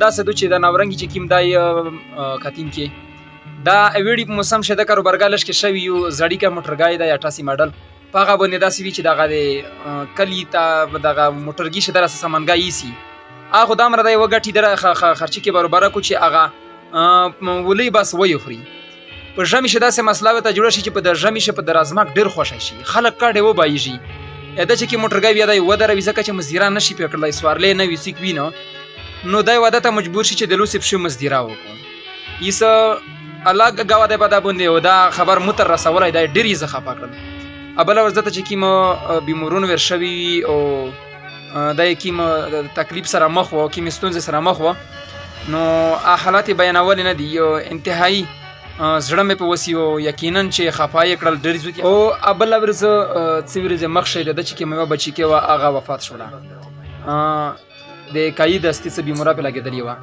داسې دو چې د ناورنګي چې کیم دای کتیم کې دا ویډی په موسم شه د کاروبارګالش کې شوی یو زړی کا موټرګای د 88 ماډل پاغه باندې داسې وی چې دغه د کلی ته دغه موټرګي شه درسه سامانګای سي هغه دامر د وګټي در خرچي کې برابر کو چې هغه ولې بس وې خوري په ژمي شه داسې مسله ته جوړ شي چې په د ژمي شه په درازمک ډیر خوشی شي خلک کاډه و بایږي اته چې کی موټرګي بیا د ودره وزکه چې مزدیران نشي پکړلای سوارلې نه وی سیک وینو نو دای واده ته مجبور شي چې د لوسف شو مزدیرا وکړو ایس الګ غوا د پدا باندې ودا خبر متر رسولای د ډیری زخه پکړل ابل ورزته چې کیم بیمورون ور شوی او دای کیم تکلیف سره مخ وو کیم ستونزه سره مخ وو نو حالات بیانول نه دی انتهایی زړه مې په وسیو یقینا چې خفای کړل ډیر زو او ابل ورز څویرځه مخ شه د چې کیم بچی کې وا هغه وفات شوله د قید استې بیمورا په لګیدلی و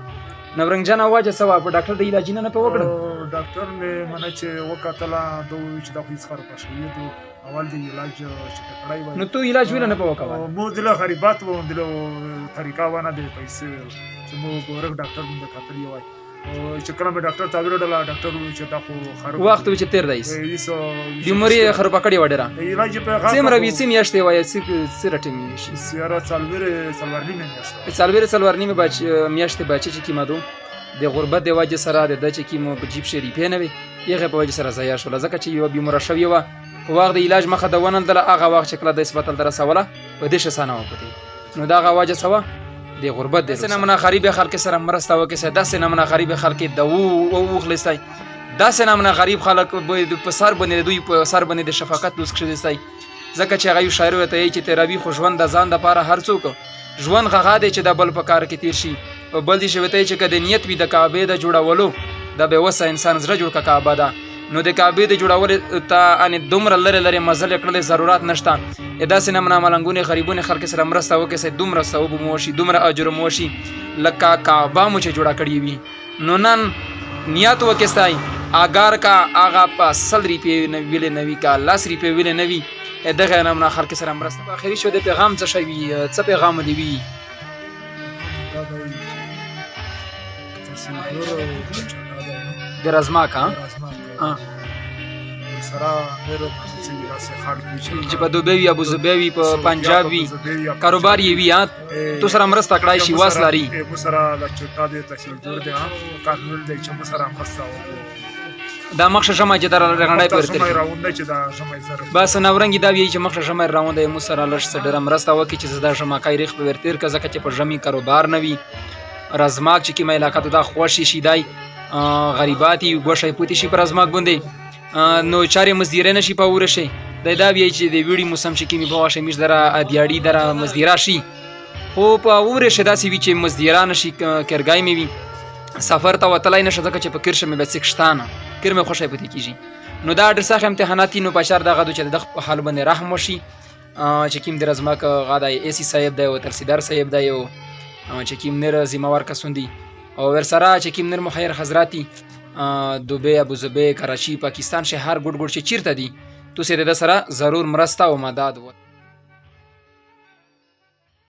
نورنګ جان واجه سوا په ډاکټر د علاج نه په وکړ ډاکټر مې منه چې وکاتله دوی چې د خو خراب شوی دو اول د علاج چې کړای و نو تو علاج ویل نه په وکړ مو دله خریبات و دله طریقہ ونه دی پیسې چې مو ګورک ډاکټر مې کاتلی وای چې کله مې ډاکټر تعبیر ډلا ډاکټر چې دا خو خراب وخت چې تیر دی بیماری خراب کړی وډره علاج په غاړه سیم روي سیم یاشته وای سره ټیم شي سیاره څلورنی مې یاشته څلورنی مې بچ میاشته بچی چې کیمادو د غربت د وجه سره د چې کیمو په جیب شریفه نه وي یغه په وجه سره ضایع شول ځکه چې یو بیمار شوی و په وخت د علاج مخه د ونل د هغه وخت چې کله د اسپیټال درسوله په دې شسانه وکړي نو دا غواجه سوا د غربت د سینما غریب خلک سره مرسته وکړي د سینما غریب خلک د او خلصای د سینما غریب خلک په سر باندې دوی په سر باندې د شفقت دوس کړي دي ځکه چې هغه شاعر وته چې ترابی خو ژوند د ځان د لپاره هر څوک ژوند غغا دی چې د بل په کار کې تیر شي او بل دي شوته چې کده نیت وي د کعبه د جوړولو د به وسه انسان زړه جوړ کا کعبه ده نو د کعبه د جوړول ته ان دومره لره مزل کړل ضرورت نشته ادا سینما ملنګونه غریبونه خلک سره مرسته وکړي سي دومره ثواب مو شي دومره اجر مو شي لکه کعبه مو چې جوړه کړی وي نو نن نیت وکستای اگر کا اغا په 100 روپیه ویل نوی کا 10 روپیه ویل نوی دغه نمونه خلک سره مرسته اخري شو د پیغام څه شوی څه پیغام دی وی درازماک ها سره مېرو چې راسه خلک چې په دوبه ابو زبیوی په پنجابي کاروبار یې وی تو سره مرسته کړای شي واس لري مو سره د چټا د تحصیل جوړ دی قانون دی چې مو سره مرسته دا مخشه شمه چې در رغړای پرته راوند چې دا شمه زره بس نورنګي دا وی چې مخشه شمه راوند مو سره لښ سره مرسته وکړي چې زدا شمه کایریخ په ورتیر کا ځکه چې په ژمي کاروبار نوي رزماک چې کی مې علاقه ته خوشي شي دای غریباتی ګوښه پوتی شي پر رزماک باندې نو چارې مزدیره نشي په ورشه دا وی چې د ویډیو موسم چې کی مې بواشه میش دره ادیاړي دره مزدیره شي خو په ورشه داسې وی چې مزدیره نشي کرګای مې وی سفر ته وتلای نشه ځکه چې په کرشه مې بس کښتانه کرمه خوشای پتی کیږي نو دا ډېر سخت امتحاناتي نو بشار دغه چې د حال باندې رحم وشي چې کیم د رزماک غاډای ایسی صاحب دی او تلسیدار صاحب دی او چې کیم نر زموار کسوندي او ورسره چې کیم نر مخیر حضراتی دوبه ابو ظبی کراچی پاکستان شهر ګډ ګډ چې چیرته دي تو سره د سره ضرور مرسته او مدد